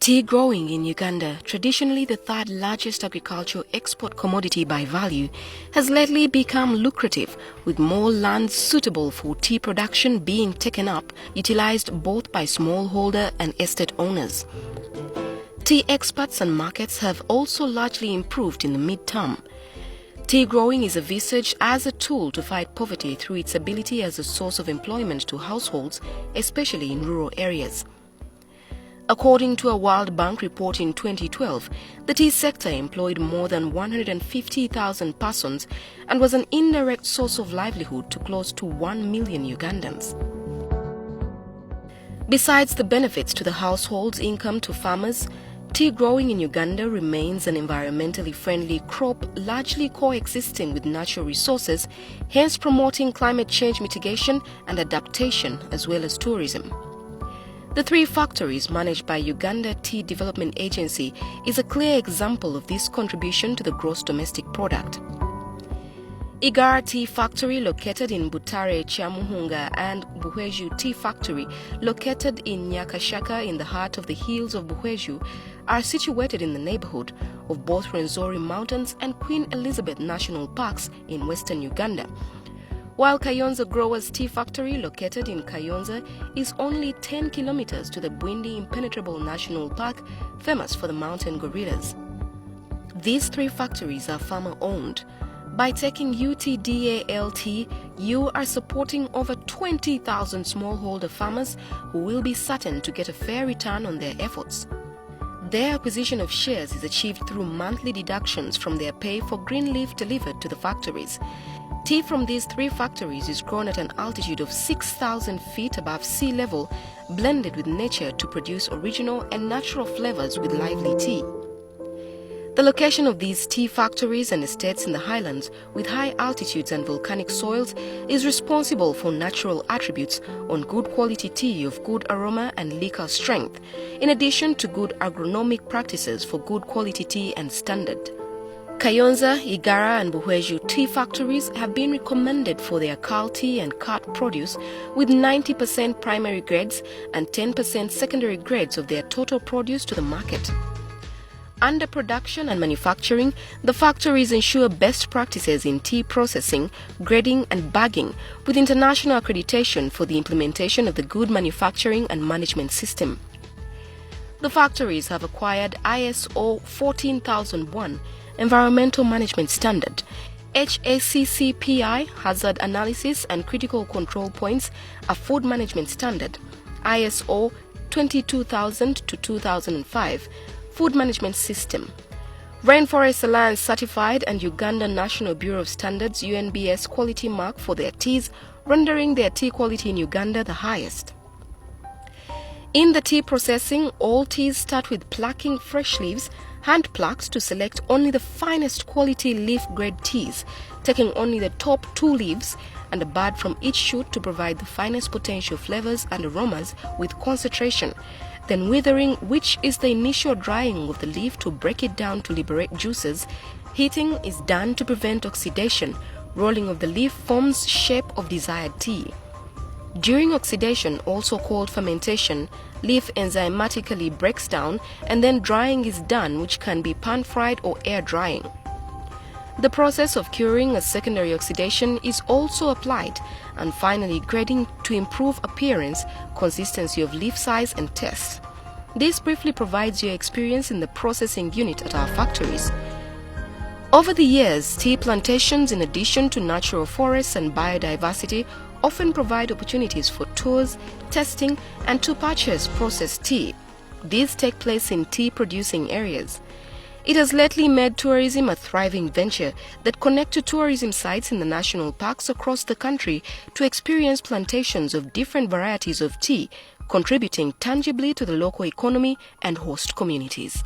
Tea growing in Uganda, traditionally the third largest agricultural export commodity by value, has lately become lucrative, with more land suitable for tea production being taken up, utilized both by smallholder and estate owners. Tea exports and markets have also largely improved in the mid-term. Tea growing is envisaged as a tool to fight poverty through its ability as a source of employment to households, especially in rural areas. According to a World Bank report in 2012, the tea sector employed more than 150,000 persons and was an indirect source of livelihood to close to 1 million Ugandans. Besides the benefits to the household's income to farmers, tea growing in Uganda remains an environmentally friendly crop largely coexisting with natural resources, hence promoting climate change mitigation and adaptation as well as tourism. The 3 factories managed by Uganda Tea Development Agency is a clear example of this contribution to the gross domestic product. Igara Tea Factory, located in Butare, Kyamuhunga, and Buhweju Tea Factory, located in Nyakashaka in the heart of the hills of Buhweju, are situated in the neighborhood of both Rwenzori Mountains and Queen Elizabeth National Parks in western Uganda, while Kayonza Growers Tea Factory, located in Kayonza, is only 10 kilometers to the Bwindi Impenetrable National Park, famous for the mountain gorillas. These 3 factories are farmer-owned. By taking UTDALT, you are supporting over 20,000 smallholder farmers who will be certain to get a fair return on their efforts. Their acquisition of shares is achieved through monthly deductions from their pay for green leaf delivered to the factories. Tea from these 3 factories is grown at an altitude of 6,000 feet above sea level, blended with nature to produce original and natural flavors with lively tea. The location of these tea factories and estates in the highlands with high altitudes and volcanic soils is responsible for natural attributes on good quality tea of good aroma and liquor strength, in addition to good agronomic practices for good quality tea and standard. Kayonza, Igara and Buhweju tea factories have been recommended for their quality and cut produce, with 90% primary grades and 10% secondary grades of their total produce to the market. Under production and manufacturing, the factories ensure best practices in tea processing, grading and bagging, with international accreditation for the implementation of the good manufacturing and management system. The factories have acquired ISO 14001 Environmental Management Standard, HACCPI Hazard Analysis and Critical Control Points, a Food Management Standard, ISO 22000 to 2005 Food Management System, Rainforest Alliance Certified and Uganda National Bureau of Standards UNBS Quality Mark for their teas, rendering their tea quality in Uganda the highest. In the tea processing, all teas start with plucking fresh leaves, hand plucked to select only the finest quality leaf grade teas, taking only the top 2 leaves and a bud from each shoot to provide the finest potential flavors and aromas with concentration, then withering, which is the initial drying of the leaf to break it down to liberate juices. Heating is done to prevent oxidation. Rolling of the leaf forms shape of desired tea. During oxidation, also called fermentation, leaf enzymatically breaks down and then drying is done, which can be pan-fried or air drying. The process of curing as secondary oxidation is also applied, and finally grading to improve appearance, consistency of leaf size and taste. This briefly provides your experience in the processing unit at our factories. Over the years, tea plantations, in addition to natural forests and biodiversity, often provide opportunities for tours, testing, and to purchase processed tea. These take place in tea-producing areas. It has lately made tourism a thriving venture that connects to tourism sites in the national parks across the country to experience plantations of different varieties of tea, contributing tangibly to the local economy and host communities.